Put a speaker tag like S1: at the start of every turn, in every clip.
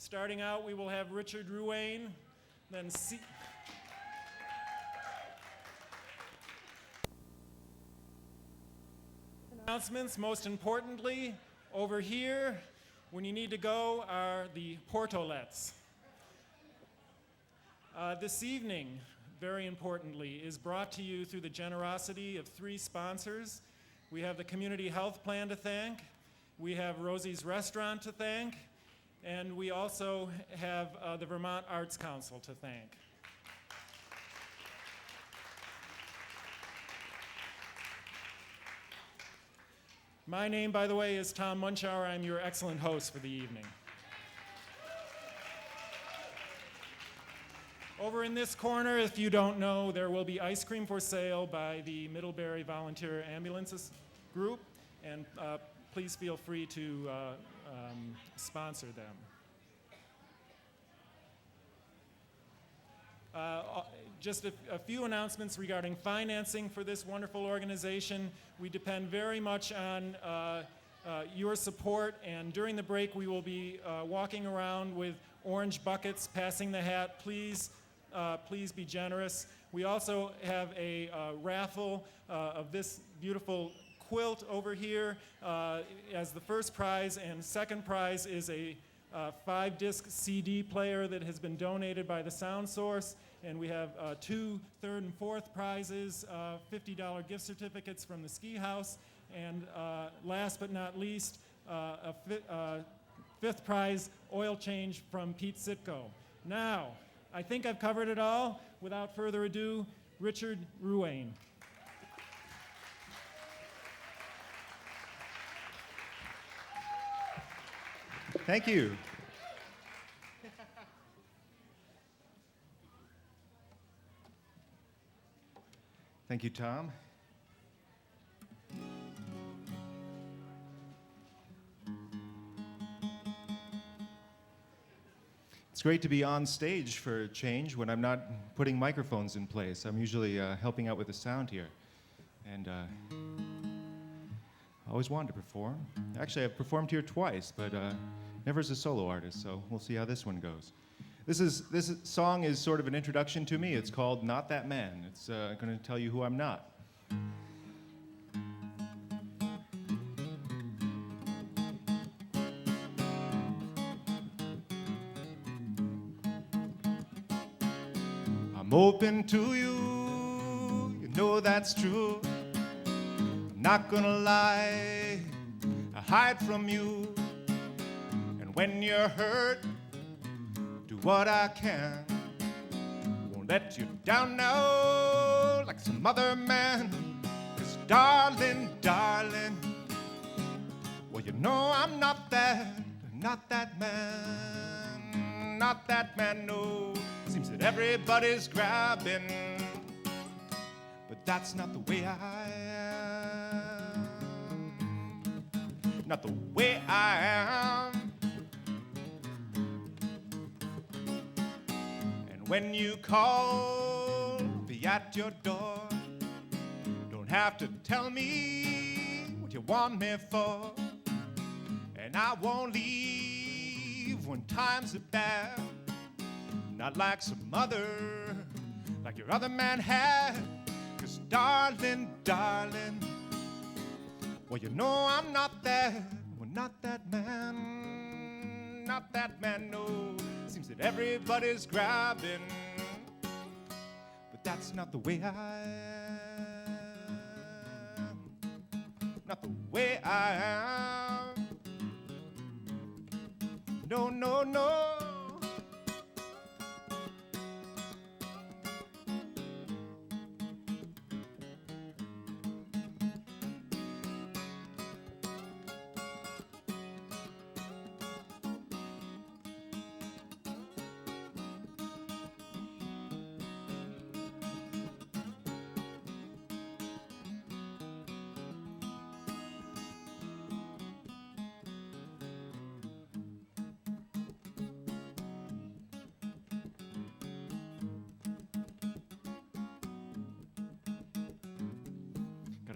S1: Starting out, we will have Richard Ruane, then announcements. Most importantly, over here, when you need to go, are the portolets. This evening, very importantly, is brought to you through the generosity of 3 sponsors. We have the Community Health Plan to thank, we have Rosie's Restaurant to thank, and we also have the Vermont Arts Council to thank. My name, by the way, is Tom Munchauer. I'm your excellent host for the evening. Over in this corner, if you don't know, there will be ice cream for sale by the Middlebury Volunteer Ambulances Group, and please feel free to sponsor them. Just a few announcements regarding financing for this wonderful organization. We depend very much on your support, and during the break we will be walking around with orange buckets, passing the hat. Please be generous. We also have a raffle of this beautiful quilt over here as the first prize, and second prize is a 5-disc CD player that has been donated by the Sound Source, and we have 2 third and fourth prizes, $50 gift certificates from the ski house, and last but not least, a 5th prize oil change from Pete Sitko. Now, I think I've covered it all. Without further ado, Richard Ruane.
S2: Thank you. Thank you, Tom. It's great to be on stage for a change when I'm not putting microphones in place. I'm usually helping out with the sound here. And I always wanted to perform. Actually, I've performed here twice, but never as a solo artist, so we'll see how this one goes. This song is sort of an introduction to me. It's called Not That Man. It's going to tell you who I'm not. I'm open to you, you know that's true. I'm not gonna lie, I hide from you. And when you're hurt, do what I can. Won't let you down now like some other man. 'Cause darling, darling, well you know I'm not that man, not that man, no. Seems that everybody's grabbing, but that's not the way I am, not the way I am. And when you call, be at your door. Don't have to tell me what you want me for, and I won't leave when times are bad. Not like some other, like your other man had. 'Cause darling, darling, well you know I'm not that, well not that man, no. Seems that everybody's grabbing, but that's not the way I am, not the way I am. No, no, no.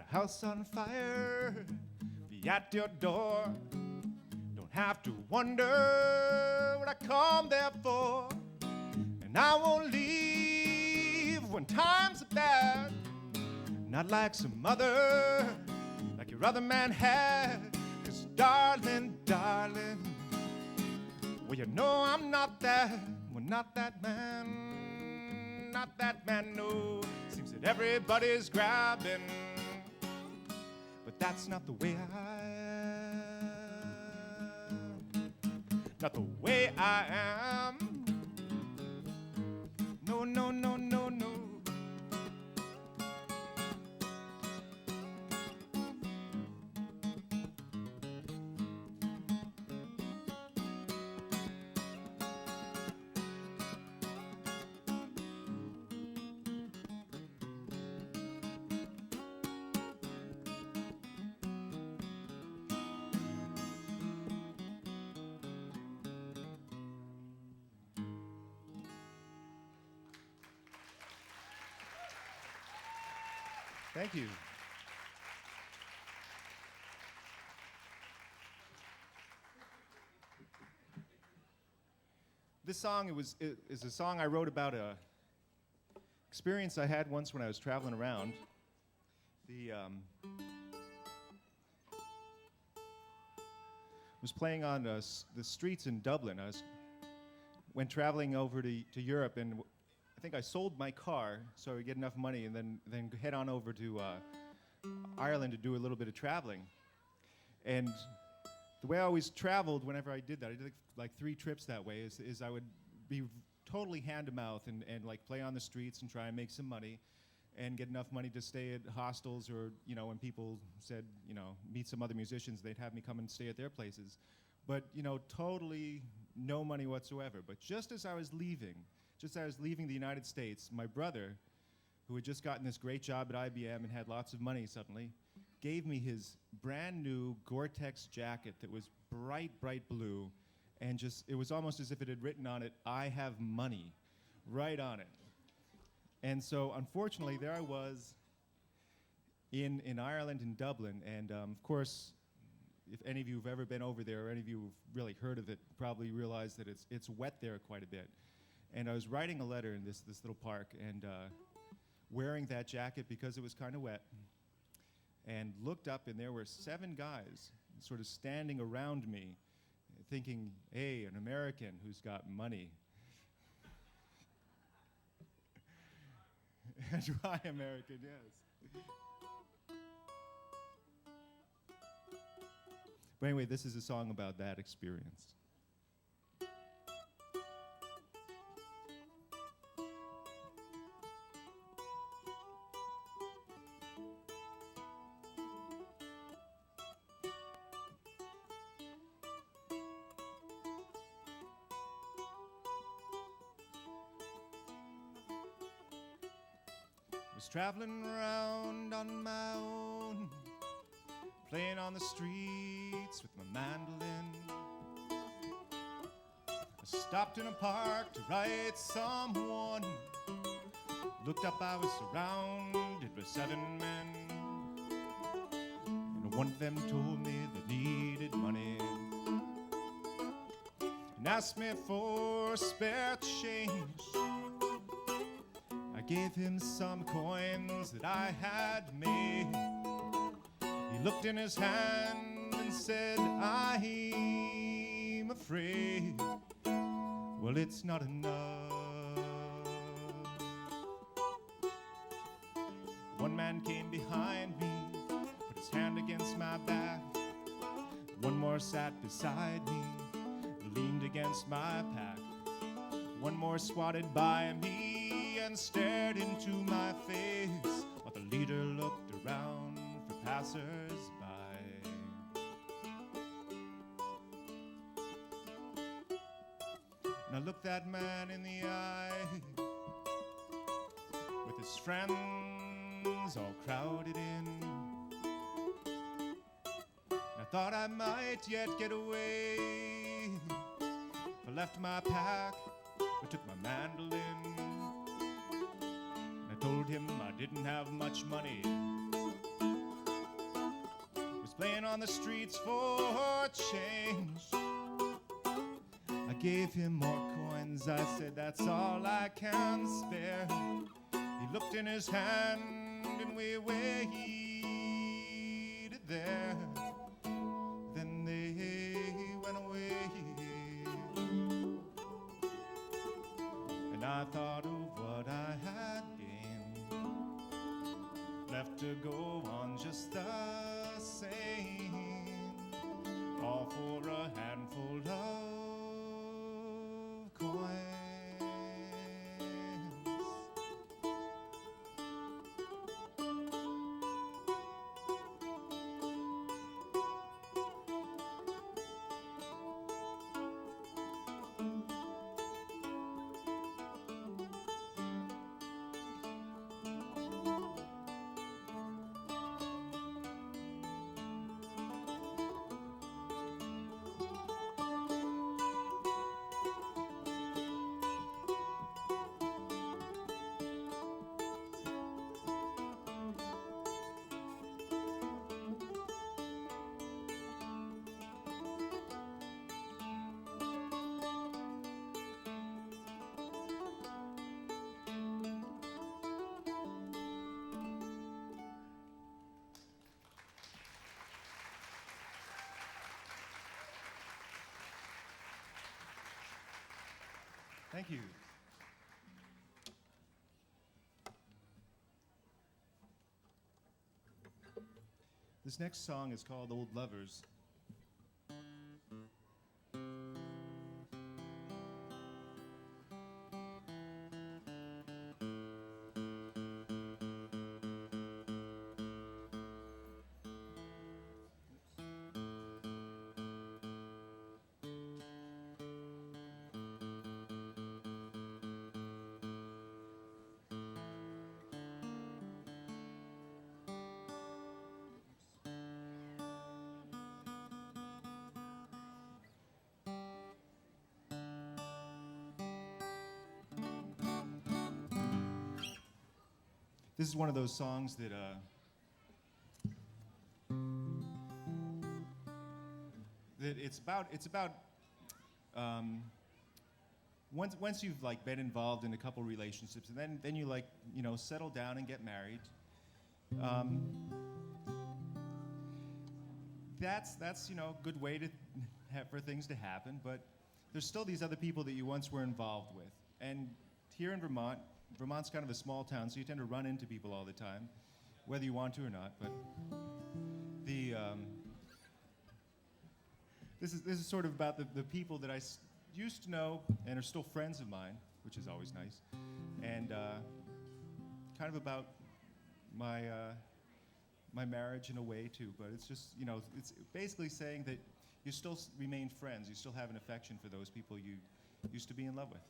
S2: House on fire, be at your door. Don't have to wonder what I come there for. And I won't leave when times are bad, not like some other, like your other man had. 'Cause darling, darling, well, you know I'm not that, well, not that man, not that man, no. Seems that everybody's grabbing, but that's not the way I am, not the way I am. No, no, no, no, no. Thank you. This song is a song I wrote about a experience I had once when I was traveling around. Was playing on the streets in Dublin. When traveling over to Europe, and I think I sold my car so I would get enough money, and then head on over to Ireland to do a little bit of traveling. And the way I always traveled whenever I did that, I did like 3 trips that way, is I would be totally hand to mouth and like play on the streets and try and make some money and get enough money to stay at hostels, or, you know, when people said, you know, meet some other musicians, they'd have me come and stay at their places. But, you know, totally no money whatsoever. But just as I was leaving the United States, my brother, who had just gotten this great job at IBM and had lots of money suddenly, gave me his brand new Gore-Tex jacket that was bright, bright blue, and just, it was almost as if it had written on it, "I have money," right on it. And so, unfortunately, there I was in Ireland, in Dublin, and of course, if any of you have ever been over there, or any of you have really heard of it, probably realize that it's wet there quite a bit. And I was writing a letter in this little park, and wearing that jacket because it was kind of wet, and looked up, and there were 7 guys sort of standing around me, thinking, hey, an American who's got money. Dry American, yes. But anyway, this is a song about that experience. Was traveling around on my own, playing on the streets with my mandolin. I stopped in a park to write someone. Looked up, I was surrounded by 7 men, and one of them told me they needed money and asked me for spare change. I gave him some coins that I had made. He looked in his hand and said, I'm afraid, well, it's not enough. One man came behind me, put his hand against my back. One more sat beside me, leaned against my pack. One more squatted by me and stared into my face, while the leader looked around for passers-by. And I looked that man in the eye, with his friends all crowded in. And I thought I might yet get away. I left my pack, I took my mandolin. And I told him I didn't have much money. Was playing on the streets for change. gave him more coins. I said, that's all I can spare. He looked in his hand and we waited there. Then they went away. And I thought of what I had gained, left to go on just the same, all for a handful of coins. Thank you. This next song is called Old Lovers. This is one of those songs that it's about once you've like been involved in a couple relationships, and then you like, you know, settle down and get married. That's you know, a good way to for things to happen, but there's still these other people that you once were involved with. And here in Vermont's kind of a small town, so you tend to run into people all the time, whether you want to or not. But this is sort of about the people that I used to know and are still friends of mine, which is always nice, and kind of about my my marriage in a way too. But it's just, you know, it's basically saying that you still remain friends, you still have an affection for those people you used to be in love with.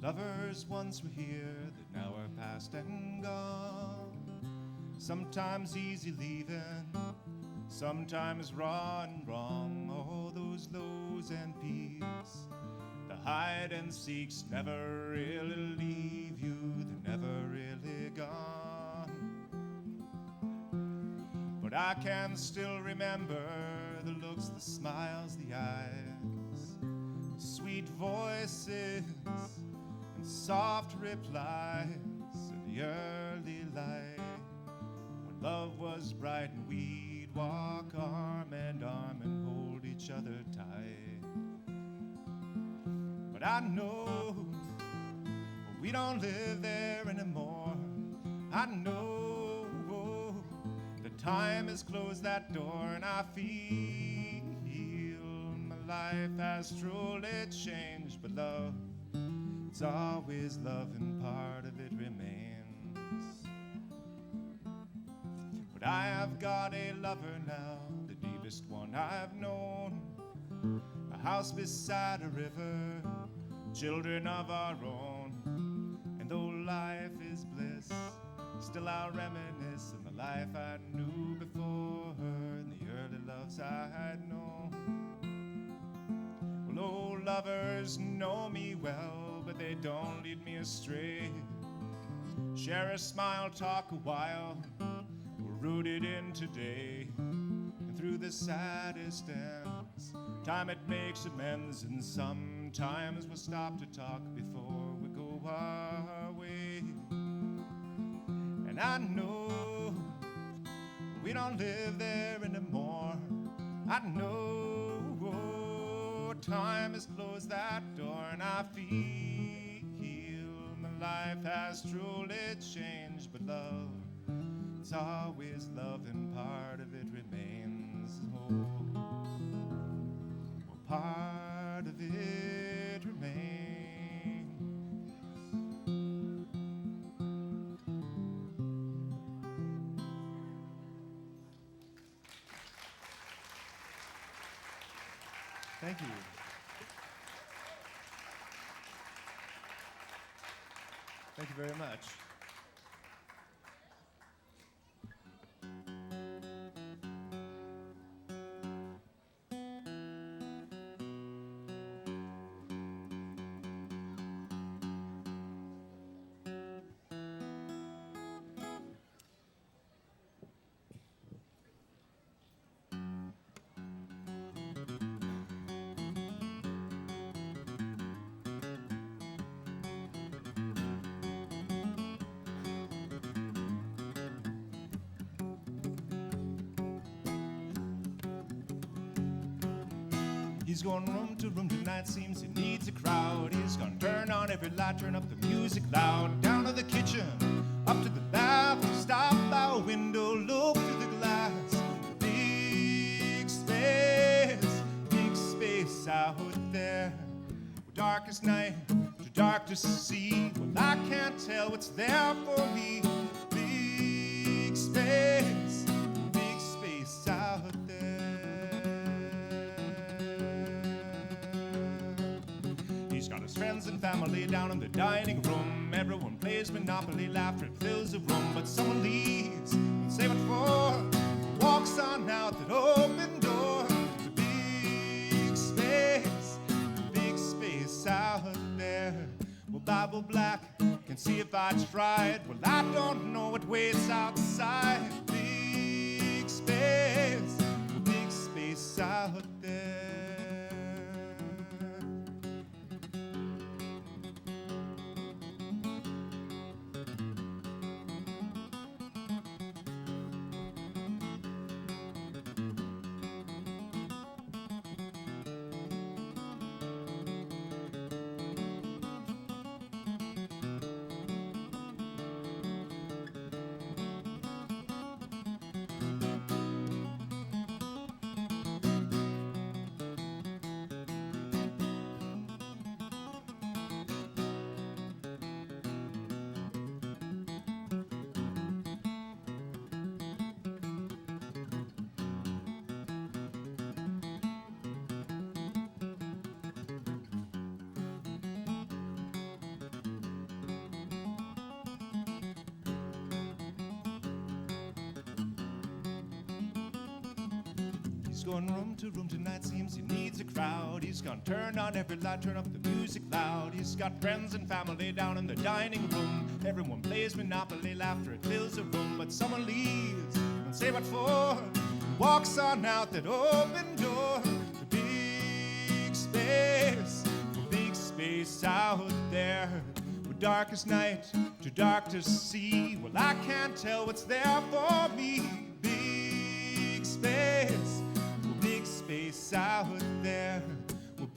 S2: Lovers once were here that now are past and gone. Sometimes easy leaving, sometimes raw and wrong. All those lows and peaks, the hide and seeks never really leave you, they're never really gone. But I can still remember the looks, the smiles, the eyes, the sweet voices, soft replies in the early light, when love was bright and we'd walk arm in arm and hold each other tight. But I know we don't live there anymore. I know the time has closed that door, and I feel my life has truly changed. But love, it's always love, and part of it remains. But I have got a lover now, the deepest one I've known. A house beside a river, children of our own. And though life is bliss, Still I'll reminisce of the life I knew before her and the early loves I had known. Well, old lovers know me well, but they don't lead me astray. Share a smile, talk a while, we're rooted in today. And through the saddest ends, time it makes amends, and sometimes we'll stop to talk before we go our way. And I know we don't live there anymore. I know time has closed that door, and I feel my life has truly changed. But love, it's always love, and part of it remains. Oh, well, part of it remains. Thank you. Thank you very much. He's going room to room tonight, seems he needs a crowd. He's gonna turn on every light, turn up the music loud. Down to the kitchen, up to the left, stop by a window, look through the glass. Big space out there. Darkest night, too dark to see. Well, I can't tell what's there for me. Big space out there. He's got his friends and family down in the dining room. Everyone plays Monopoly, laughter fills the room. But someone leaves, and say what for, walks on out that open door. Big space out there. Well, Bible Black can see if I tried. Well, I don't know what waits outside. Big space out there. He's going room to room tonight, seems he needs a crowd. He's gonna turn on every light, turn up the music loud. He's got friends and family down in the dining room. Everyone plays Monopoly, laughter it fills the room. But someone leaves, and say what for, walks on out that open door. The big space out there. Well, darkest night, too dark to see. Well, I can't tell what's there for me. Big space out there. Well,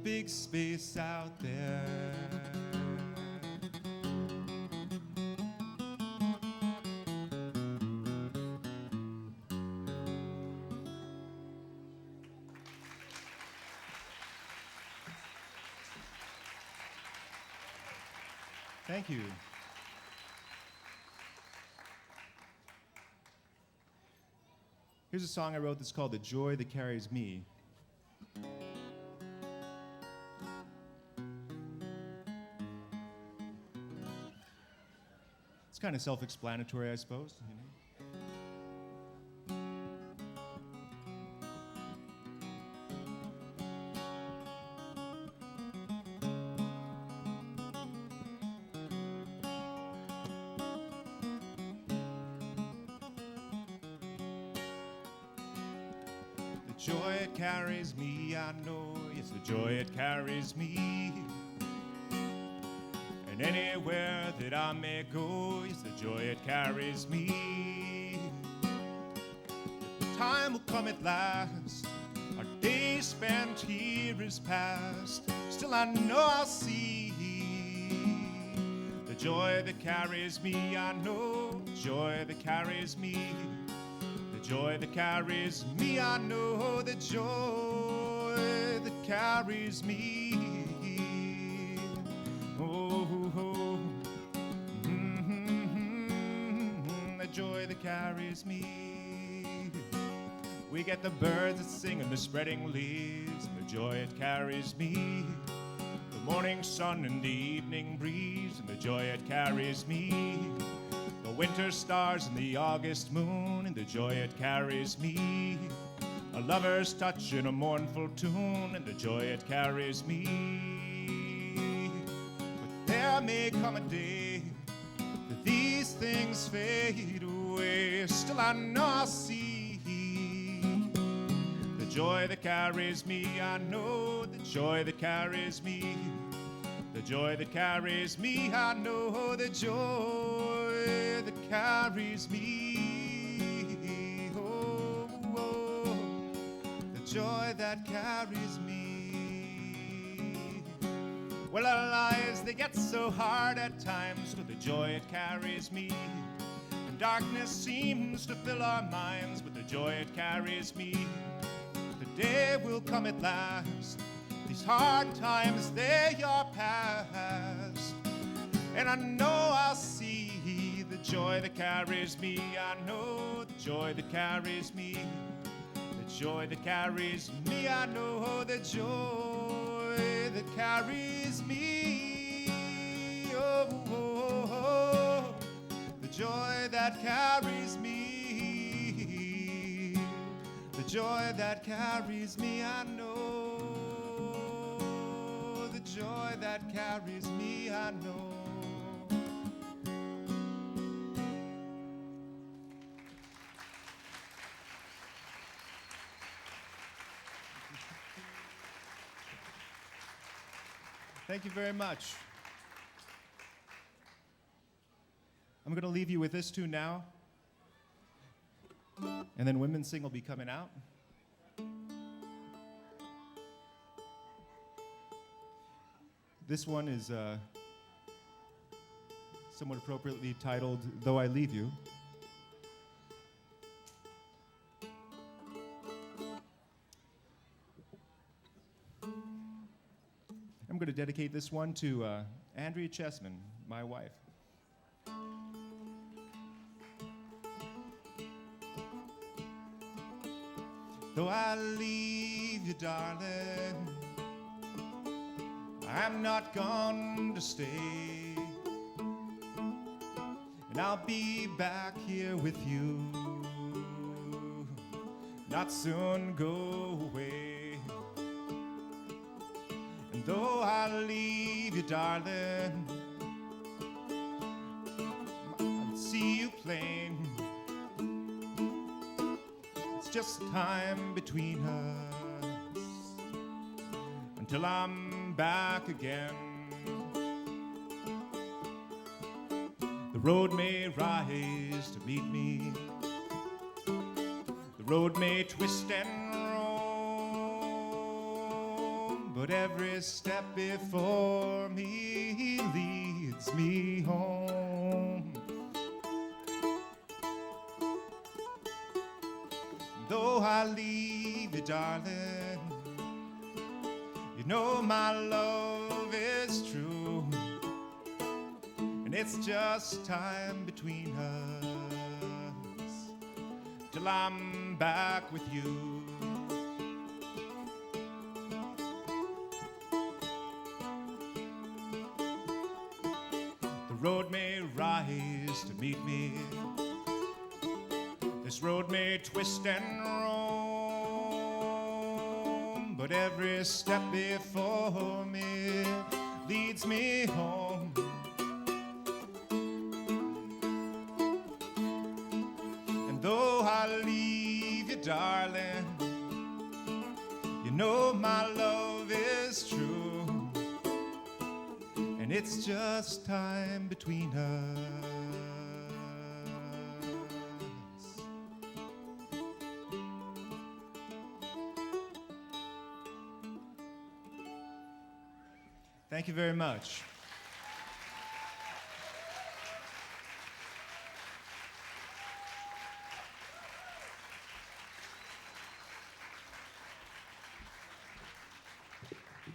S2: big space out there. Thank you. Here's a song I wrote that's called The Joy That Carries Me. kind of self-explanatory, I suppose. You know? The joy it carries me, I know, yes, the joy it carries me. And anywhere that I may go, yes, the joy it carries me. The time will come at last, our days spent here is past. Still I know I'll see the joy that carries me, I know, the joy that carries me. The joy that carries me, I know, the joy that carries me. The joy that carries me. We get the birds that sing in the spreading leaves, and the joy it carries me. The morning sun and the evening breeze, and the joy it carries me. The winter stars and the August moon, and the joy it carries me. A lover's touch in a mournful tune, and the joy it carries me. But there may come a day that these things fade away. Still I know I'll see the joy that carries me. I know the joy that carries me. The joy that carries me. I know the joy that carries me. Oh, oh, the joy that carries me. Well, our lives, they get so hard at times, but the joy it carries me. And darkness seems to fill our minds, but the joy it carries me. The day will come at last, these hard times, they are past. And I know I'll see the joy that carries me. I know the joy that carries me. The joy that carries me. I know the joy that carries me. Oh, oh, oh, the joy that carries me. The joy that carries me. I know the joy that carries me. I know. Thank you very much. I'm going to leave you with this tune now, and then Womensing will be coming out. This one is somewhat appropriately titled, Though I Leave You. I'm going to dedicate this one to Andrea Chessman, my wife. Though I leave you, darling, I'm not going to stay. And I'll be back here with you, not soon go away. And though I leave you, darling, I'll see you plain. It's just time between us until I'm back again. The road may rise to meet me. The road may twist and roam, but every step before me leads me home. Though I leave you, darling, you know my love is true, and it's just time between us till I'm back with you. The road may rise to meet me. This road may twist and roam, but every step before me leads me home. And though I leave you, darling, you know my love is true, and it's just time between us. Thank you very much.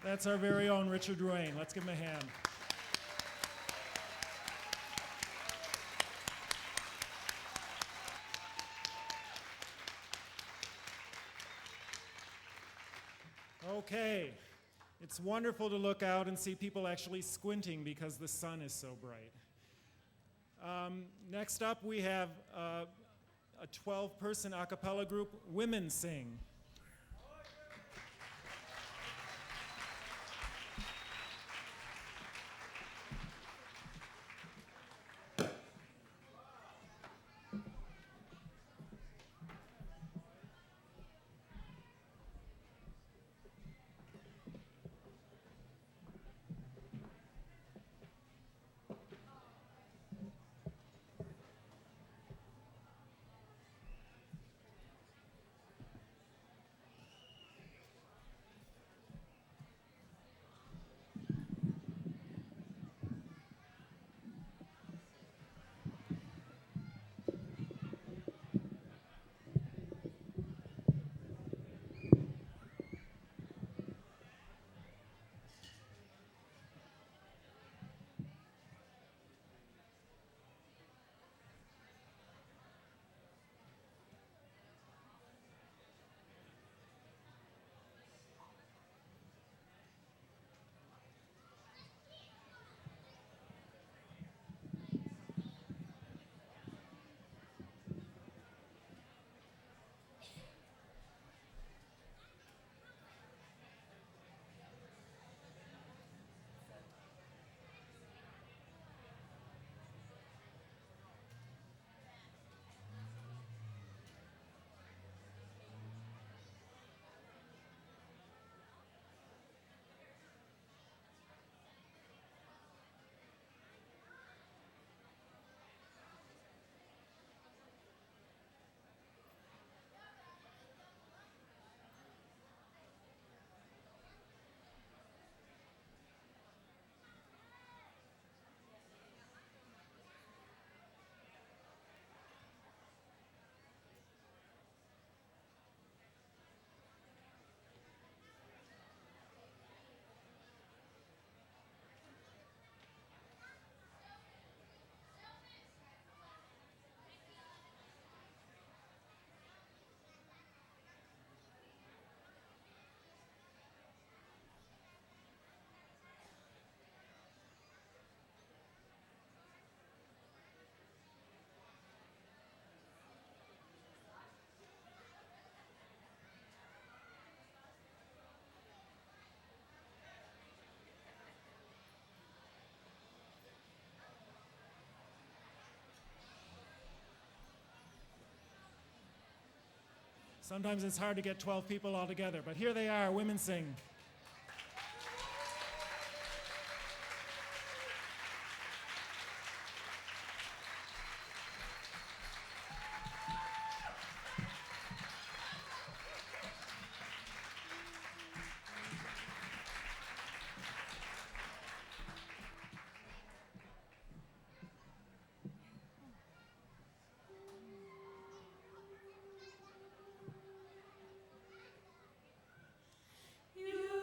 S1: That's our very own Richard Ruane. Let's give him a hand. Okay. It's wonderful to look out and see people actually squinting because the sun is so bright. Next up, we have a 12-person a cappella group, Womensing. Sometimes it's hard to get 12 people all together, but here they are, Womensing.
S3: You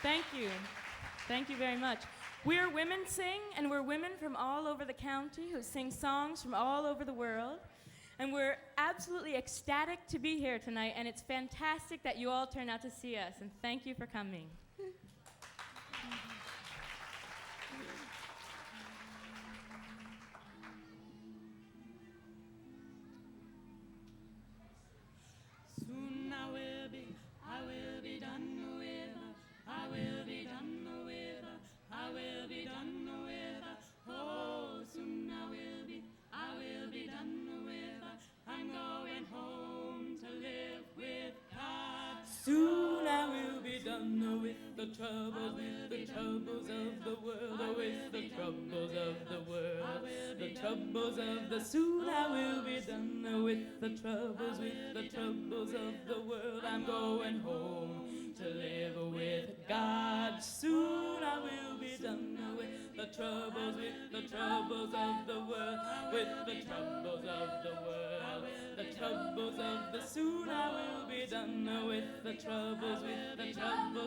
S3: Thank you. Thank you very much. We're Womensing, and we're women from all over the county who sing songs from all over the world. And we're absolutely ecstatic to be here tonight, and it's fantastic that you all turned out to see us, and thank you for coming.
S4: Soon I will be done with her. I will be done with her. I will be done with her. Oh, soon I will be done with her. I'm going home to live with God.
S3: Soon I will be done with the troubles of the world, with the troubles of the world, the troubles of the. Soon I will be done with the troubles of the world. I'm going home to live with God. Soon I will be done with the troubles of the world, with the troubles of the world, the troubles of the. Soon I will be done with the troubles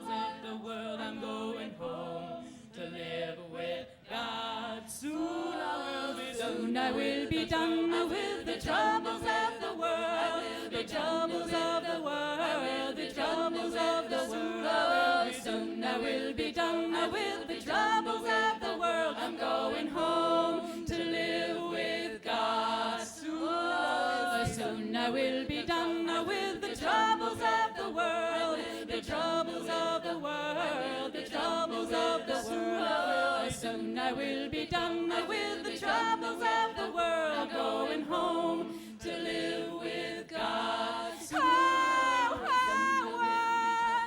S3: of the world. I'm going home to live with God. Soon I will be done. Soon I will be done with the troubles of the world, the troubles of the world, the troubles of the world. Soon I will be done with the troubles of the world. I'm going home to live with God. Soon I will be done with the troubles of the world, the troubles of the world, the troubles of the world. Soon I will be done with the troubles of the world. I'm going home to live with God. I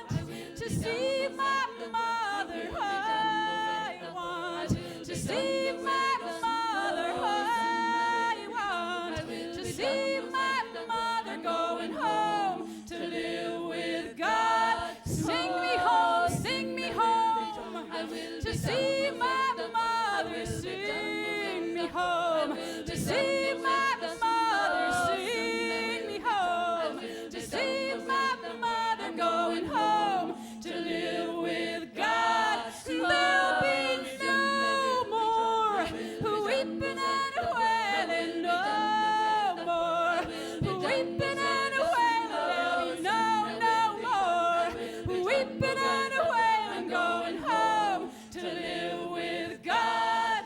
S3: want to see my mother. I want to see my mother. I want to see my mother going home to live with God. Sing me home, sing me home. To see my mother, sing me home. To see my mother, sing me home. To see my mother going home to live with God. There'll be no more weeping and wailing, no more weeping and wailing. No more weeping and wailing, going home to live with God.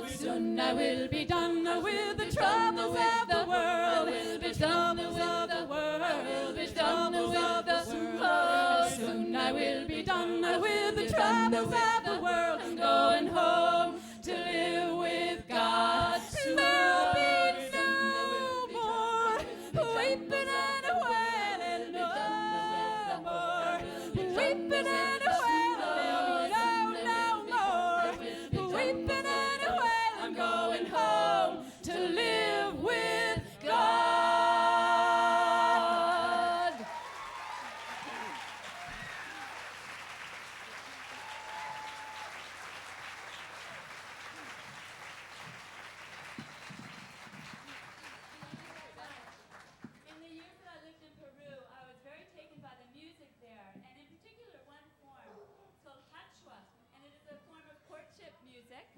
S3: Soon I will be done with the troubles of the world, the troubles of the world, the troubles of the world. Soon I will be done with the troubles of the world. I'm going home to live with God. There'll be no more weeping and wailing, no more weeping and wailing, no more weeping and wailing. I'm going home to live with God.
S4: In the years that I lived in Peru, I was very taken by the music there, and in particular one form. It's called Quechua, and it is a form of courtship music.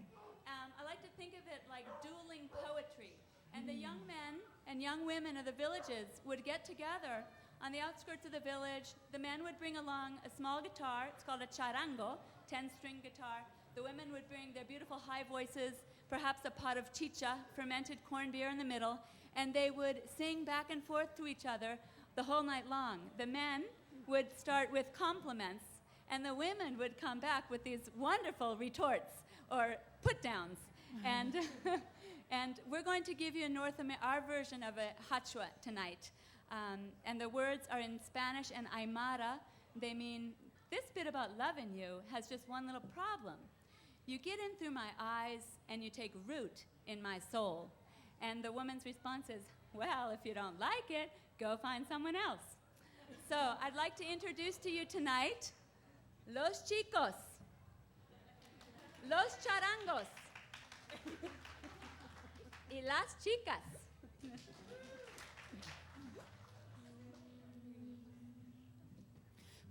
S4: I like to think of it like dueling poetry. And the young men and young women of the villages would get together on the outskirts of the village. The men would bring along a small guitar. It's called a charango, 10-string guitar. The women would bring their beautiful high voices, perhaps a pot of chicha, fermented corned beer in the middle, and they would sing back and forth to each other the whole night long. The men would start with compliments, and the women would come back with these wonderful retorts or put-downs. And and we're going to give you our version of a hachua tonight. And the words are in Spanish and Aymara. They mean, this bit about loving you has just one little problem. You get in through my eyes and you take root in my soul. And the woman's response is, well, if you don't like it, go find someone else. So I'd like to introduce to you tonight, Los Chicos, Los Charangos, y Las Chicas.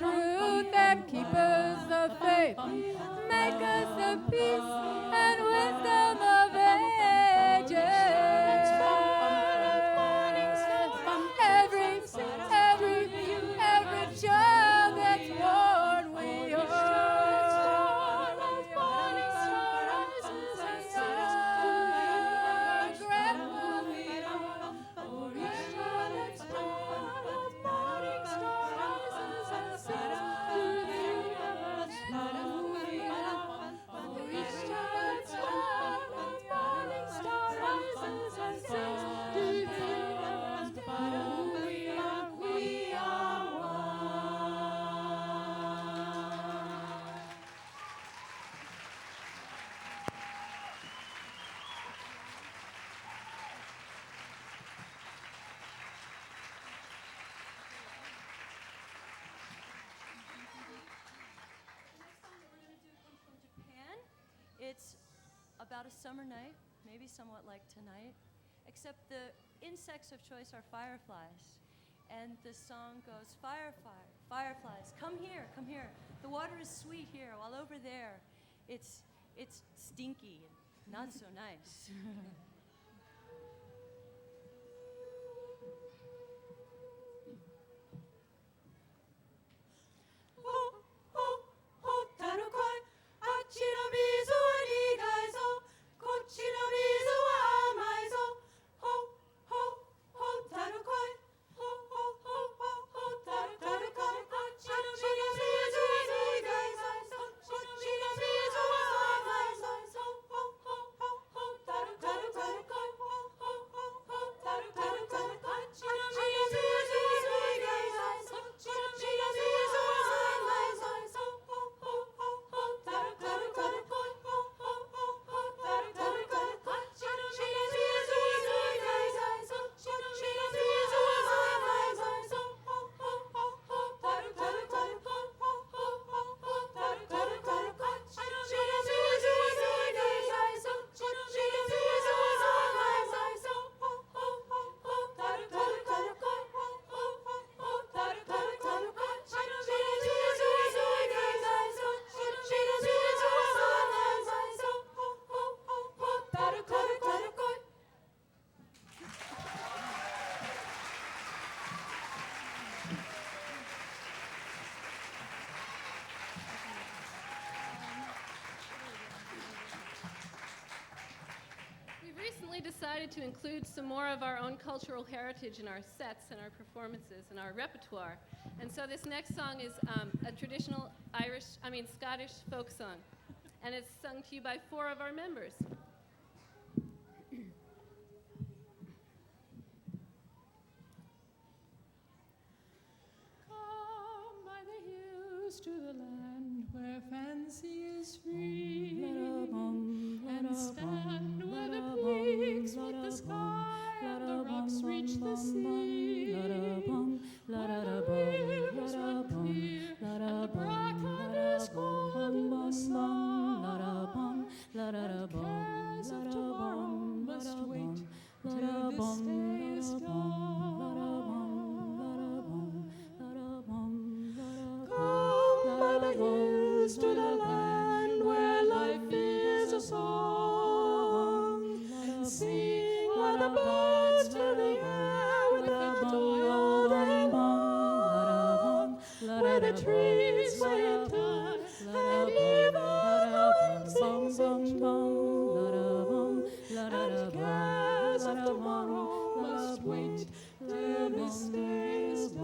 S3: truth and keep us the faith. Make us the peace and wisdom of ages. Every child that's born, we
S5: It's about a summer night, maybe somewhat like tonight, except the insects of choice are fireflies. And the song goes, fireflies, come here, come here. The water is sweet here, while over there, it's stinky and not so nice.
S6: Decided to include some more of our own cultural heritage in our sets and our performances and our repertoire. And so this next song is a traditional Scottish folk song. And it's sung to you by 4 of our members.
S7: Come by the hills to the land where fancy is free, and stand where the peaks meet the sky and the rocks reach the sea. Where the rivers run clear and the bracken is gold in the sun. The cares of tomorrow must wait till this day is done. Come by the hills to the land where life is a song, and sing while the birds fill the air with their joy all day long. Where the trees sway in time, and even the wind sings in tune. And cares of tomorrow must wait till this day is done.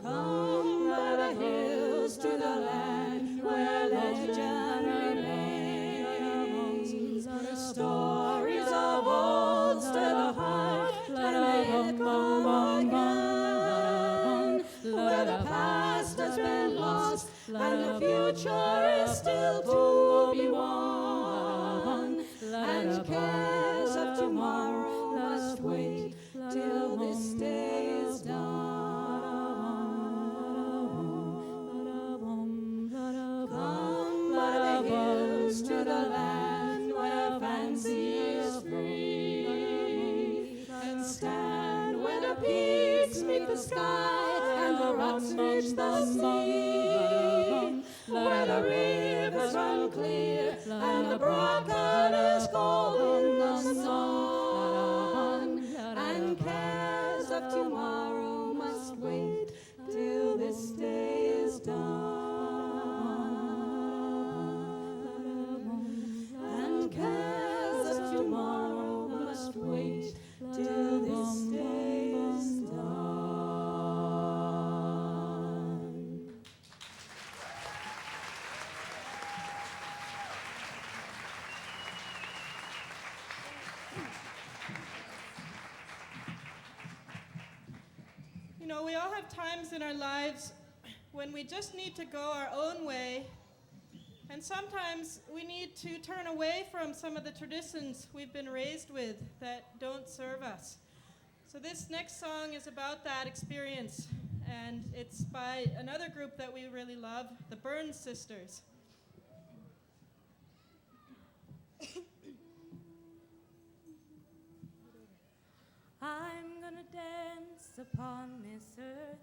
S7: Come by the hills to the land where legend remains. The stories of old stir the heart and they come again. Where the past has been lost and the future is still to be won. And cares of tomorrow must wait till this day is done. Come by the hills to the land where fancy is free, and stand where the
S3: the sky, and the rocks reach the sea. Where the rivers run clear, and the broad colors golden the sun. And cares of tomorrow must wait till this day is done. And cares of tomorrow must wait till this day is done.
S8: You know, we all have times in our lives when we just need to go our own way, and sometimes we need to turn away from some of the traditions we've been raised with that don't serve us. So this next song is about that experience, and it's by another group that we really love, the Burns Sisters.
S3: I'm gonna dance upon this earth.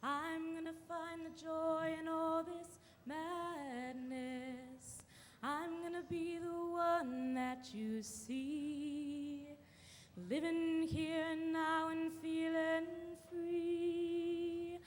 S3: I'm gonna find the joy in all this madness. I'm gonna be the one that you see, living here and now and feeling free.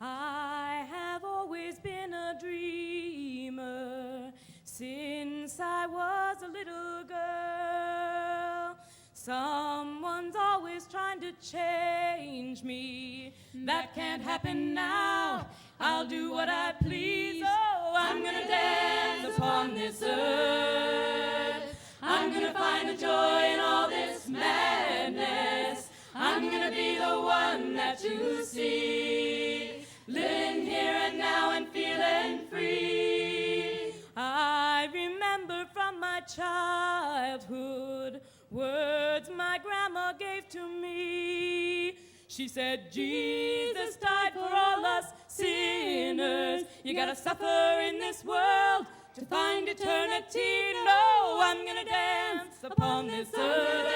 S3: I have always been a dreamer since I was a little girl. Someone's always trying to change me. That can't happen now. I'll do what I please. Oh, I'm gonna dance upon this earth. I'm gonna find the joy in all this madness. I'm gonna be the one that you see, living here and now and feeling free. I remember from my childhood words my grandma gave to me. She said, Jesus died for all us sinners. You gotta suffer in this world to find eternity. No, I'm gonna dance upon this earth.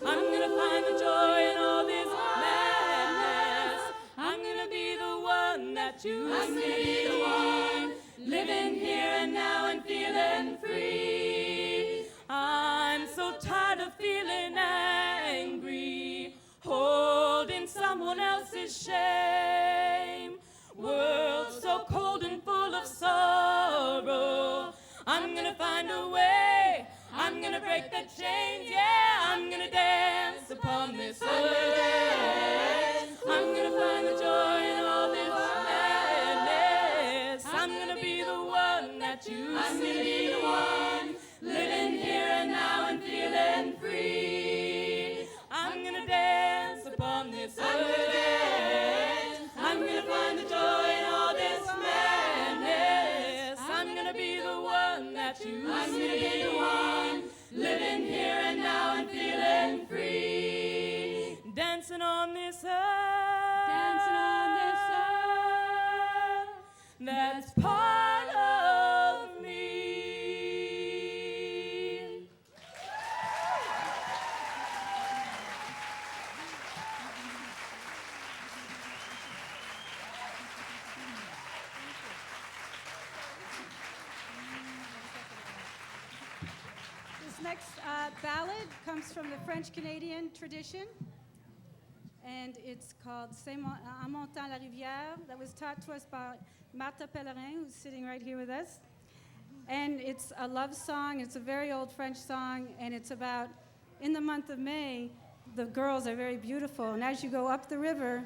S3: I'm gonna find the joy in all this madness. I'm gonna be the one that you see. I'm gonna be the one, living here and now and feeling free. I'm so tired of feeling angry, holding someone else's shame. World so cold and full of sorrow. I'm gonna find a way. I'm gonna break the chains. Yeah, I'm gonna dance upon this earth. I'm gonna find the joy in all this madness. I'm gonna be the one that you see. I'm gonna be the one, living here and now and feeling free. I'm gonna dance upon this earth. I'm gonna find the joy in all this madness. I'm gonna be the one that you see. I'm gonna be the one, living here and now and feeling free. Dancing on this earth. Dancing on this earth. That's part of me.
S9: This next ballad comes from the French-Canadian tradition, and it's called En montant la rivière, that was taught to us by Martha Pellerin, who's sitting right here with us. And it's a love song. It's a very old French song, and it's about, in the month of May, the girls are very beautiful, and as you go up the river,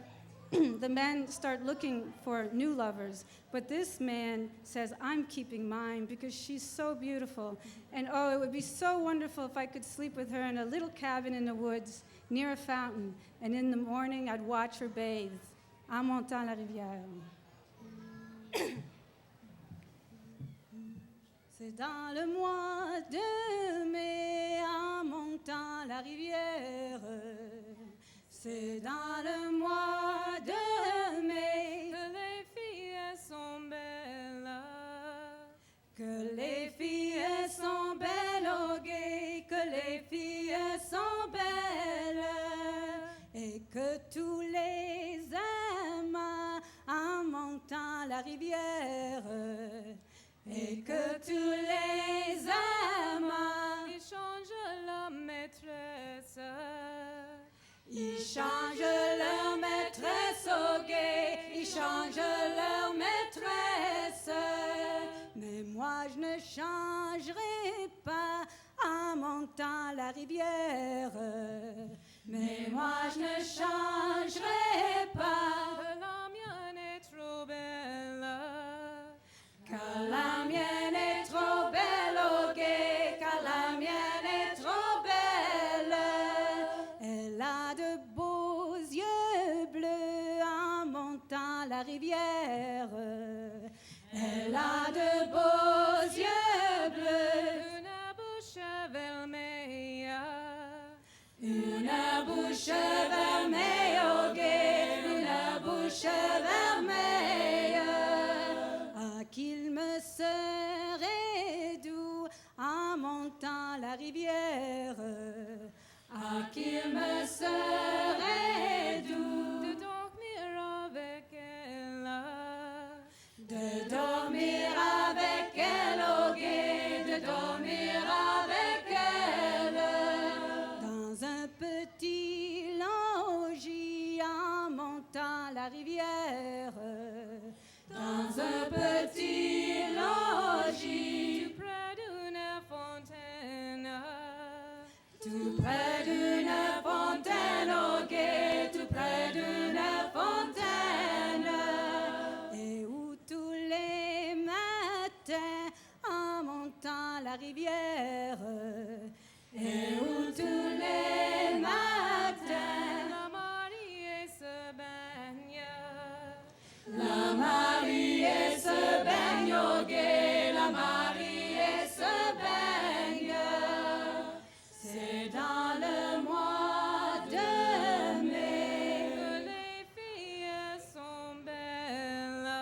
S9: the men start looking for new lovers. But this man says, I'm keeping mine because she's so beautiful. And oh, it would be so wonderful if I could sleep with her in a little cabin in the woods near a fountain. And in the morning, I'd watch her bathe. En montant la rivière. C'est dans le mois de mai, en montant la rivière. C'est dans le mois de mai que les filles sont belles. Que les filles sont belles, oh gay, que les filles sont belles. Et rivière et que tous les amants
S3: Ils changent leur maîtresse.
S9: ils changent leur maîtresse au guet, ils changent leur maîtresse. Mais moi je ne changerai pas en montant la rivière. Mais moi je ne changerai pas,
S3: La mienne est trop belle.
S9: car la mienne est trop belle au guet, car la mienne est trop belle. Elle a de beaux yeux bleus en montant la rivière. Elle a de beaux yeux bleus,
S3: Une bouche vermeille.
S9: une bouche vermeille au guet, une bouche vermeille. Ah, qu'il me serait doux en montant la rivière. Ah, qu'il me serait doux
S3: De dormir avec elle.
S9: de dormir avec elle au guet, de dormir avec elle dans un petit logis en montant la rivière. Dans un petit logis
S3: Tout près d'une fontaine.
S9: tout près d'une fontaine au guet, tout près d'une fontaine, et où tous les matins en montant la rivière, et où tous les matins
S3: La mariée se baigne.
S9: la mariée se baigne au guet, la mariée se baigne. C'est dans le mois de mai.
S3: Que les filles sont belles.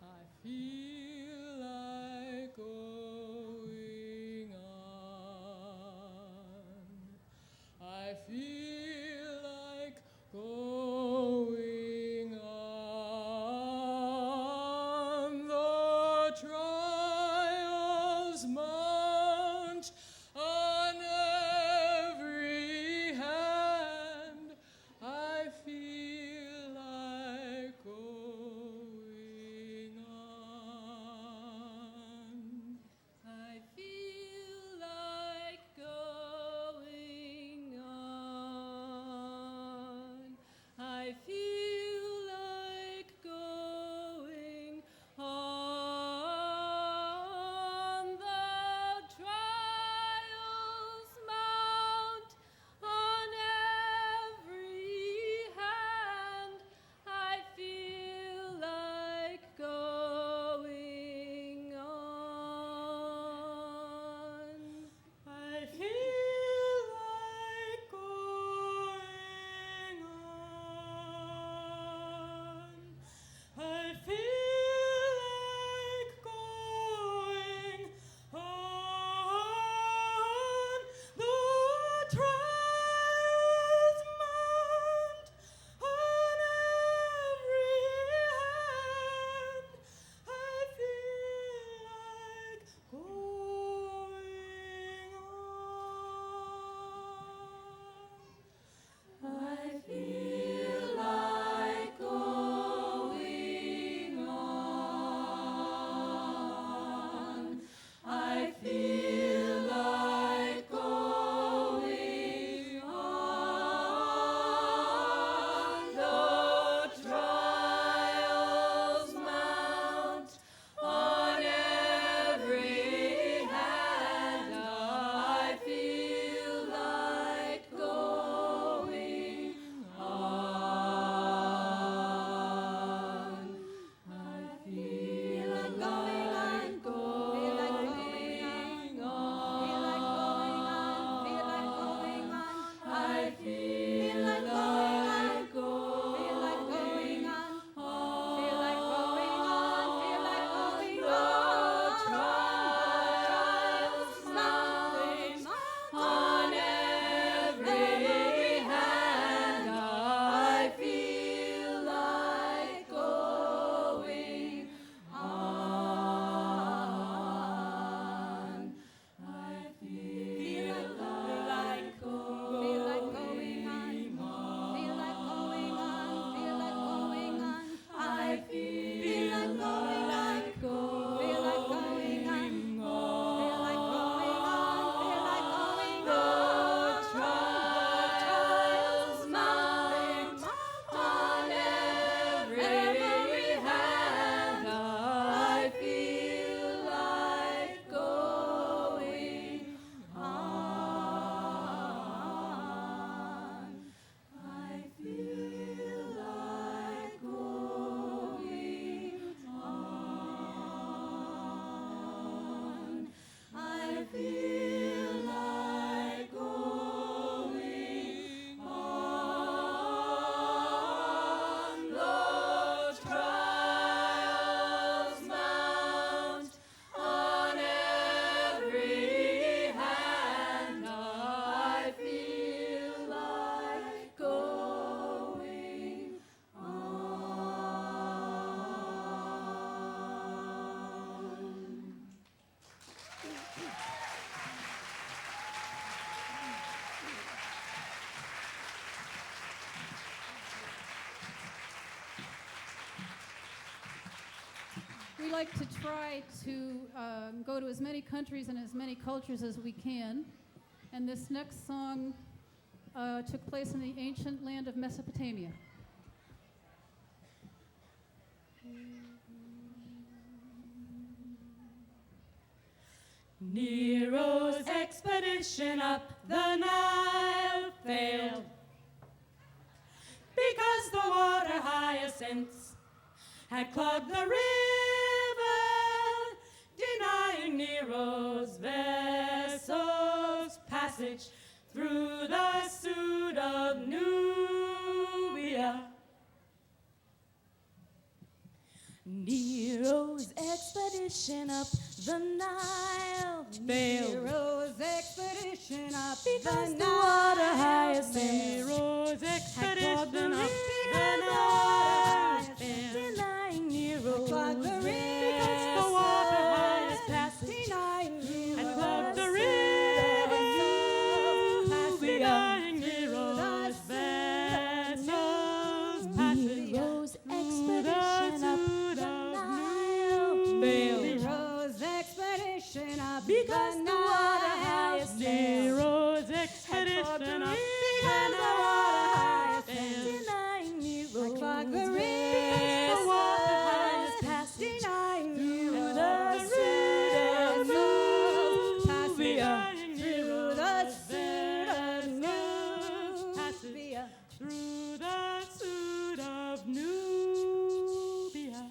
S7: I feel like going on. I feel like going on. The trials mount on every hand. I feel like going on.
S10: we like to try to go to as many countries and as many cultures as we can. And this next song took place in the ancient land of Mesopotamia.
S3: Nero's expedition up the Nile failed because the water hyacinths had clogged the river, denying Nero's vessels passage through the Suit of Nubia. Nero's expedition up the Nile failed.
S9: Nero's expedition up
S3: Because
S9: the
S3: the
S9: Nile
S3: water hyacinths
S9: failed.
S3: Nero's expedition up the Nile failed. Denying Nero's
S9: clogged the
S3: because the water hyacinths passage
S9: Denying
S3: had clogged the
S9: Nero's
S3: river
S9: passage.
S3: denying Nero's vessels passage. Nero's expedition up the Nile failed.
S9: Nero's expedition up
S3: Because
S9: the
S3: the water
S9: Nile
S3: hyacinths
S9: failed.
S3: Nero's expedition up
S9: Because the water hyacinths
S3: denying Nero's
S9: clogged the
S3: because the
S9: river
S3: water hyacinths passage
S9: denying
S3: through
S9: Nero's
S3: the Suit of Nubia.
S9: through the Suit of Nubia.
S3: Through the Suit of Nubia.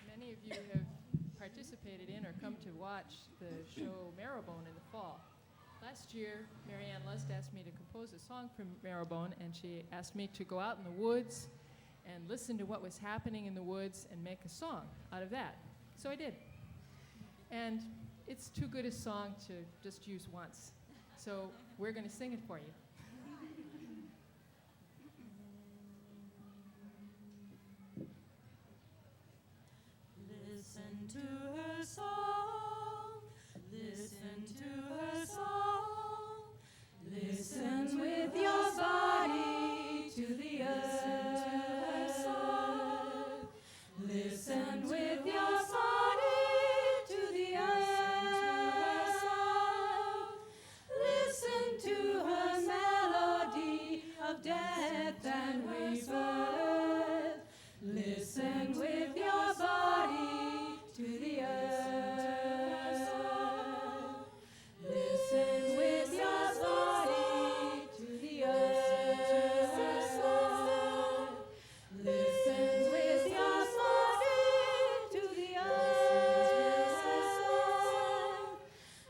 S7: Many of you have participated in or come to watch the show Marrowbone in the fall. Last year, Marianne Lust asked me to compose a song for Marrowbone, and she asked me to go out in the woods and listen to what was happening in the woods and make a song out of that. So I did. And it's too good a song to just use once. So we're going to sing it for you.
S3: Listen to her song. Listen to her song. Listen with your body to the earth. Listen with your body to the earth. Listen to her melody of death and rebirth. Listen with your body to the earth. Listen with your body to the earth. Listen with your body to the earth.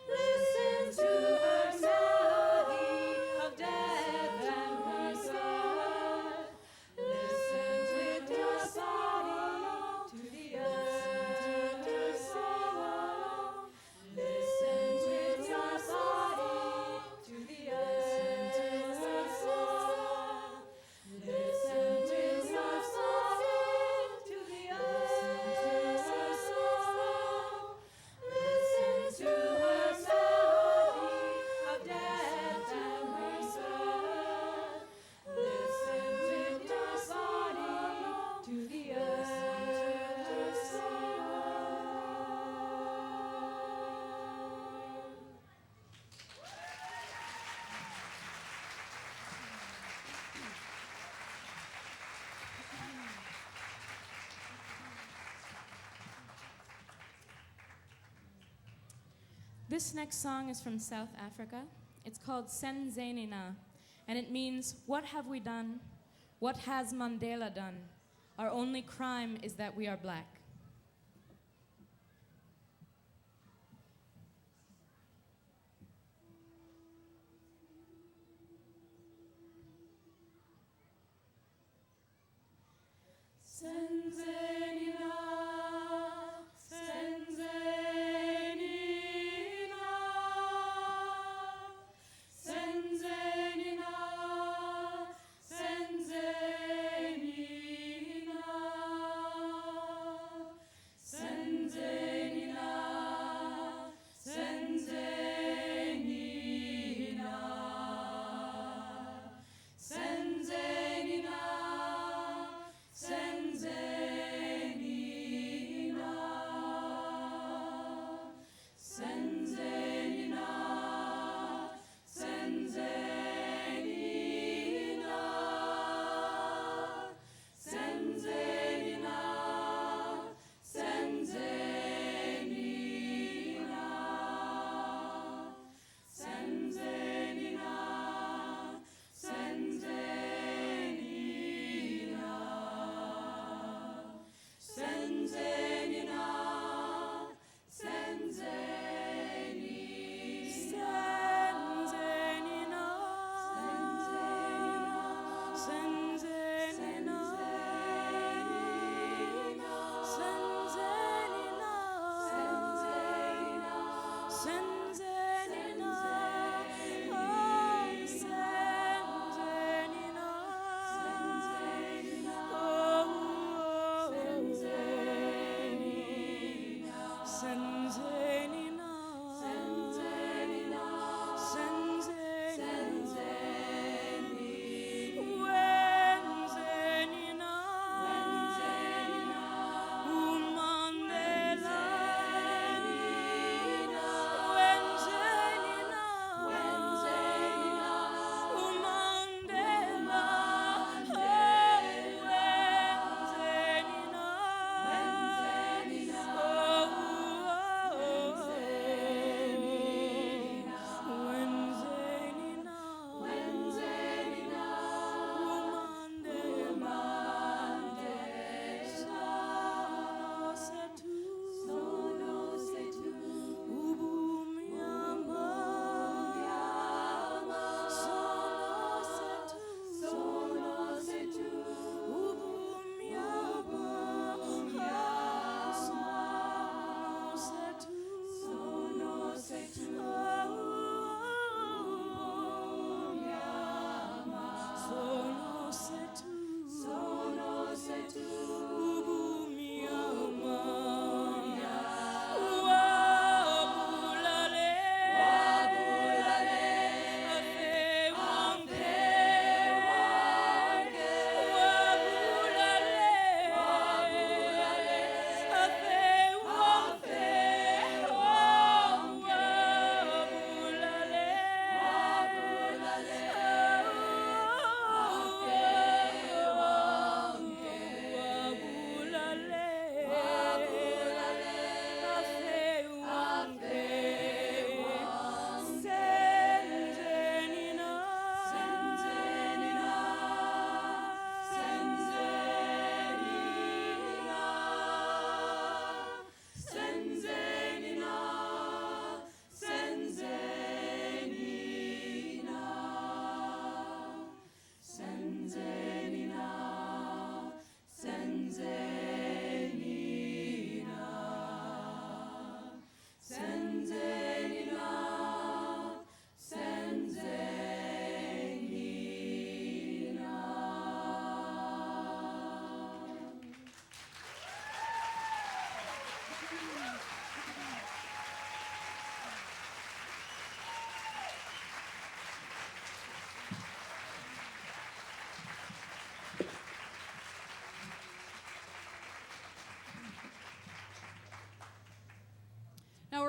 S3: Listen to her melody of death and rebirth. Listen with your body to the earth. Listen with your body to the earth. Listen with your body to the earth. Listen to her melody of death and rebirth. Listen with your body to the earth.
S11: This next song is from South Africa. It's called Senzenina, and it means, what have we done? What has Mandela done? Our only crime is that we are black.
S3: Senzenina, Senzenina, Senzenina, Senzenina, Senzenina.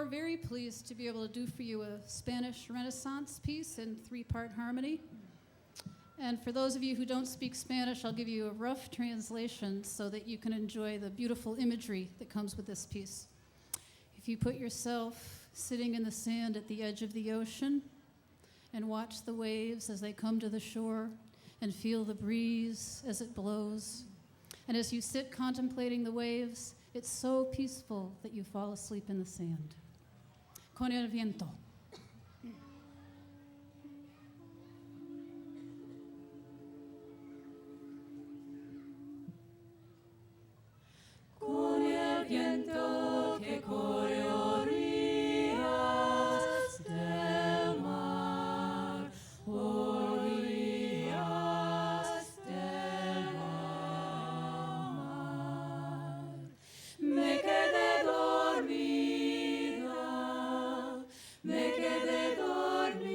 S10: are very pleased to be able to do for you a Spanish Renaissance piece in 3-part harmony. And for those of you who don't speak Spanish, I'll give you a rough translation so that you can enjoy the beautiful imagery that comes with this piece. If you put yourself sitting in the sand at the edge of the ocean and watch the waves as they come to the shore and feel the breeze as it blows, and as you sit contemplating the waves, it's so peaceful that you fall asleep in the sand. Con el viento.
S3: Con el viento que corre orillas del mar, orillas del mar. Me quedé dormida, me quedé dormida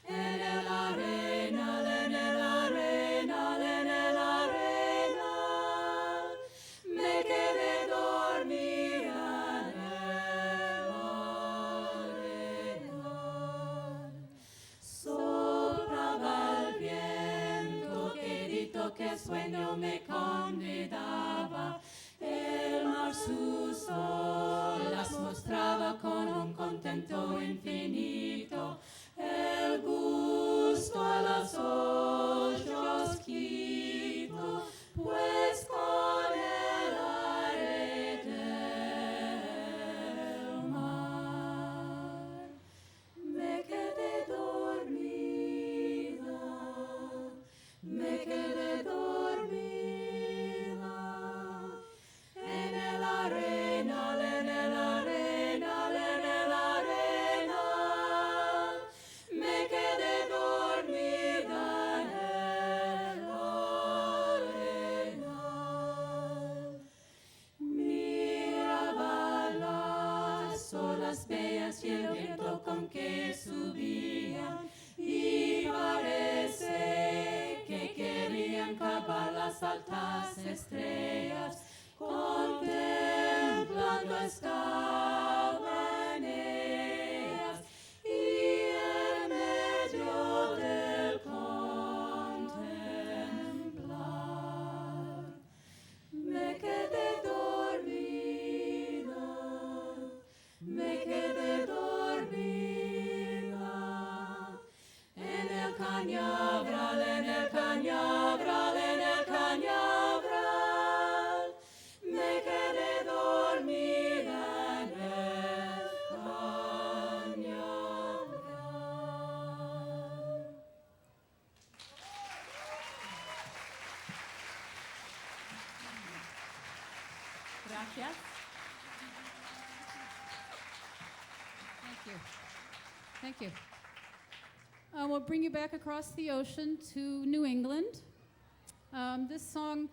S3: en el arena, en el arena, en el arena. Me quedé dormida en el arena. Soplaba el viento, quedito que sueño me convidaba. El mar sus olas mostraba con un contento infinito. El gusto a los ojos quito, pues con el aire del mar me quedé dormida, me quedé dormida en el arena, en el arena, en el arena. Me quedé dormida en el arena. Miraba las olas bellas y el viento con que subían, y parece que querían cavar las altas estrellas. Contemplando estaban ellas, y en medio del contemplar me quedé dormida, me quedé dormida en el cañaveral, en el cañaveral, en el cañaveral. Me quedé dormida en el cañaveral.
S9: Gracias. Thank you. We'll bring you back across the ocean to New England. This song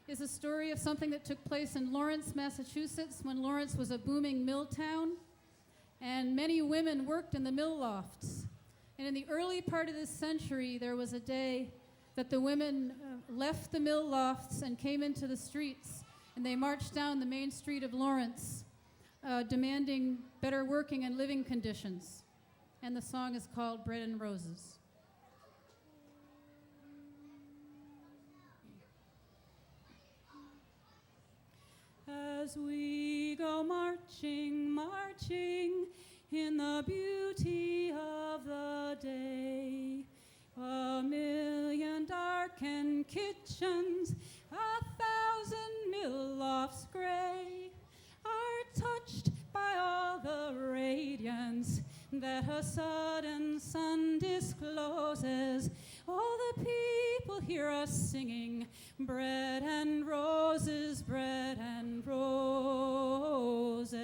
S9: is a story of something that took place in Lawrence, Massachusetts, when Lawrence was a booming mill town, and many women worked in the mill lofts. And in the early part of this century, there was a day that the women left the mill lofts and came into the streets, and they marched down the main street of Lawrence, demanding better working and living conditions. And the song is called Bread and Roses.
S3: As we go marching, marching in the beauty of the day, 1,000,000 darkened kitchens, 1,000 mill lofts gray, are touched by all the radiance that a sudden sun discloses. All the people hear us singing, bread and roses, bread and roses.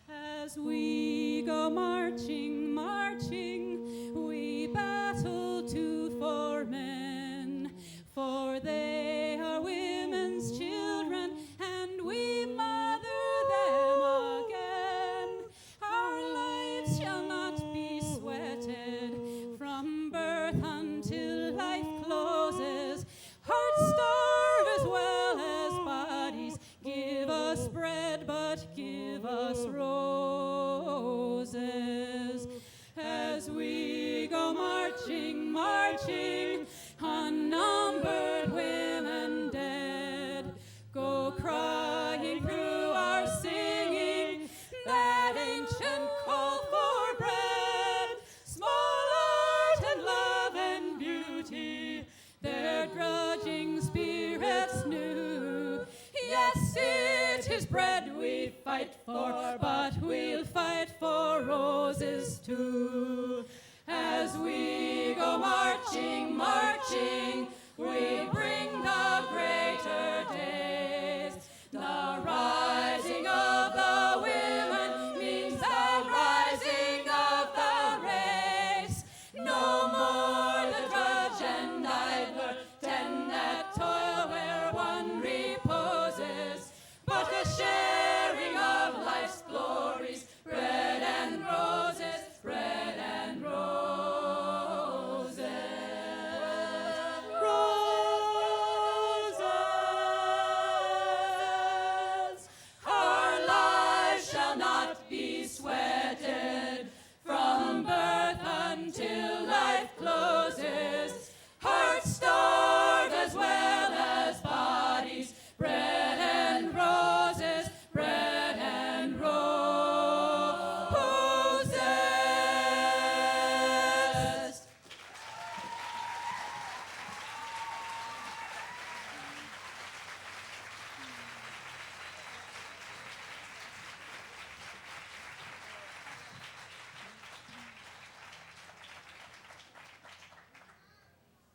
S3: As we go marching, marching, we battle tooth for men, for they are women's children, and we mother them again. Our lives shall not be sweated from birth until life closes. Hearts starve as well as bodies. Give us bread, but us roses as we go marching, marching, unnumbered women dead, go crying through our singing that ancient call for bread, small art and love and beauty, their grudging spirits knew. Yes, it is bread we fight for, but we'll fight for roses too. As we go marching, marching, we bring the greater days. The rising of the women means the rising of the race. No more the drudge and idler tend that toil where one reposes, but the sharing of life's glories, bread and roses, bread and roses. Roses. Our lives shall not be sweated from birth until life closes. Hearts starved as well as bodies, bread and roses, bread and roses.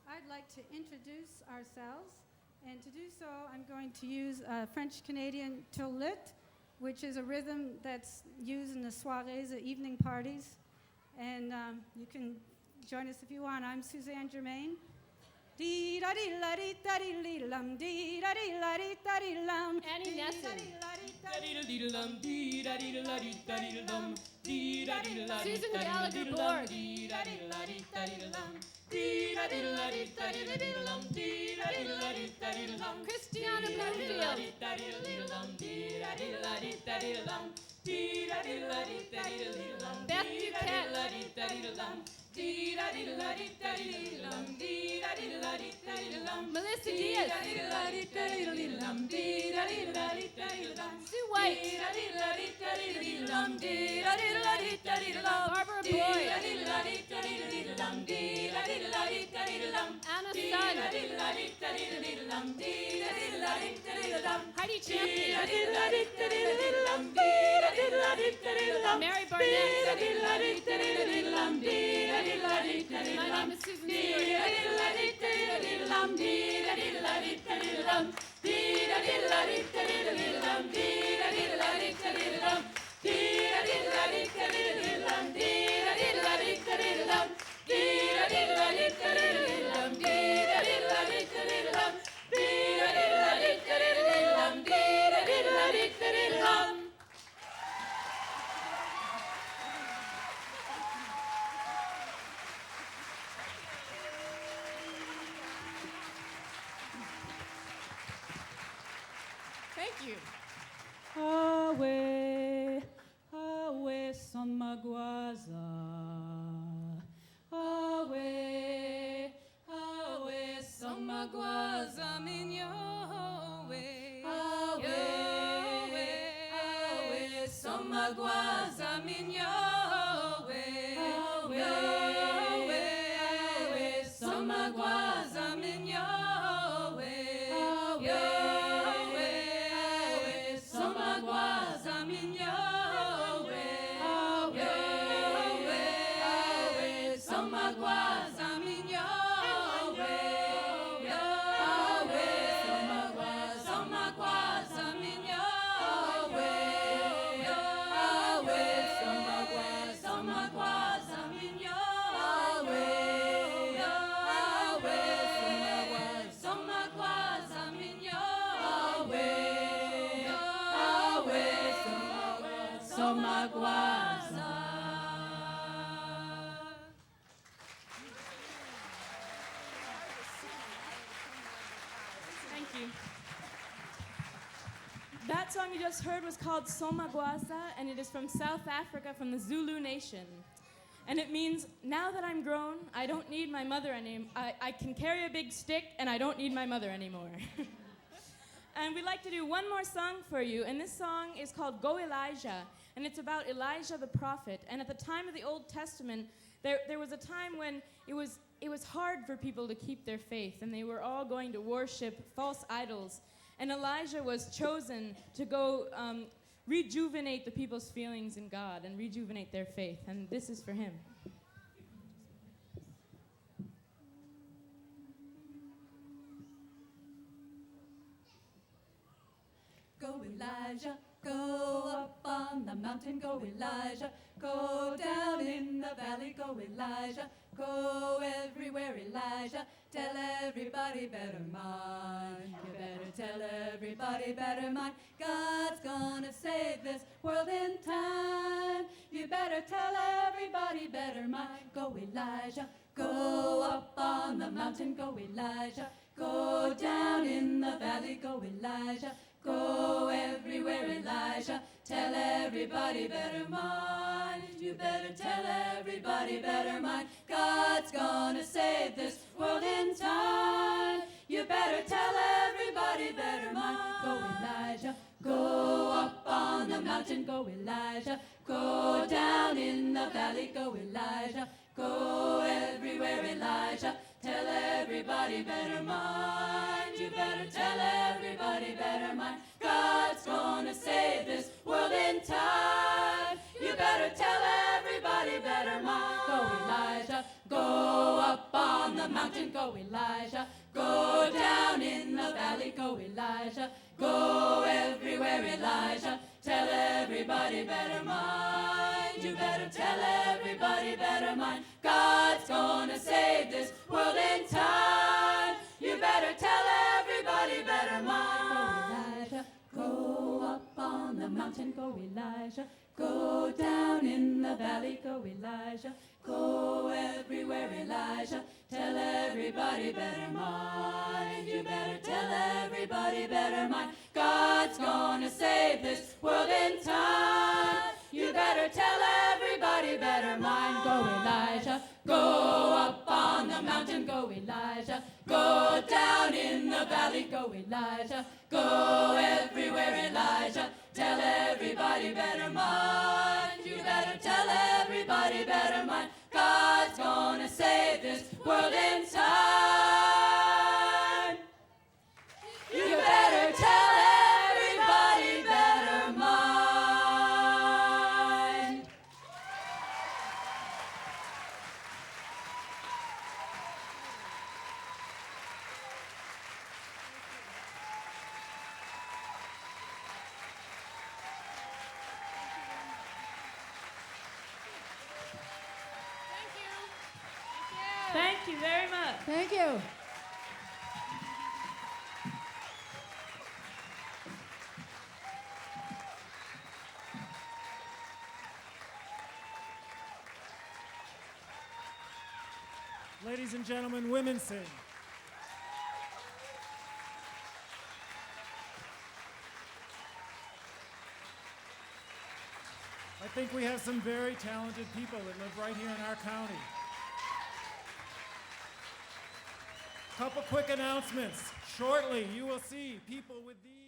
S9: I'd like to introduce ourselves, and to do so, I'm going to use French-Canadian tourlet, which is a rhythm that's used in the soirees, the evening parties, and you can join us if you want. I'm Suzanne Germain. Dee da dee la dee da dee lee lum, dee da dee la dee da dee lum.
S6: Annie Nesson. Susan Gallagher Borg. Christiana Bloomfield. Beth Duquette. Melissa Diaz. Sue White. Barbara Boyd. Anna Sun. Heidi Champion. Mary Barnett. My name is Susan
S3: Thank you.
S8: Awe, awe Somaguaza. Awe, awe Somaguaza minyowe. Awe, awe Somaguaza minyowe. Awe, awe Somaguaza minyowe.
S3: Thank you.
S11: That song you just heard was called Somagwaza, and it is from South Africa, from the Zulu nation. And it means, now that I'm grown, I don't need my mother anymore. I can carry a big stick, and I don't need my mother anymore. And we'd like to do one more song for you, and this song is called Go Elijah, and it's about Elijah the prophet. And at the time of the Old Testament, there was a time when it was hard for people to keep their faith, and they were all going to worship false idols. And Elijah was chosen to go rejuvenate the people's feelings in God and rejuvenate their faith. And this is for him.
S3: Go Elijah, go up on the mountain, go Elijah, go down in the valley, go Elijah, go everywhere Elijah, tell everybody better mind, you better tell everybody better mind, God's gonna save this world in time, you better tell everybody better mind, go Elijah, go up on the mountain, go Elijah, go down in the valley, go Elijah, go everywhere, Elijah. Tell everybody better mind. You better tell everybody better mind. God's gonna save this world in time. You better tell everybody better mind. Go Elijah. Go up on the mountain. Go Elijah. Go down in the valley. Go Elijah. Go everywhere, Elijah. Tell everybody better mind. You better tell everybody better mind. God's gonna save this world in time. You better tell everybody better mind. Go Elijah, go up on the mountain. Go Elijah, go down in the valley. Go Elijah, go everywhere, Elijah. Tell everybody better mind. You better tell everybody better mind. God's gonna save this world in time. You better tell everybody better mind. Go Elijah, go up on the mountain. Go Elijah, go down in the valley. Go Elijah, go everywhere, Elijah. Tell everybody better mind. You better tell everybody better mind. God's gonna save this world in time. You better tell everybody better mind. Go Elijah, go up on the mountain. Go Elijah, go down in the valley. Go Elijah, go everywhere, Elijah. Tell everybody better mind. You better tell everybody better mind. God's gonna save this world in time. You better tell everybody better mind.
S11: Thank you very much.
S10: Thank you.
S1: Ladies and gentlemen, Womensing. I think we have some very talented people that live right here in our county. Couple quick announcements. Shortly, you will see people with these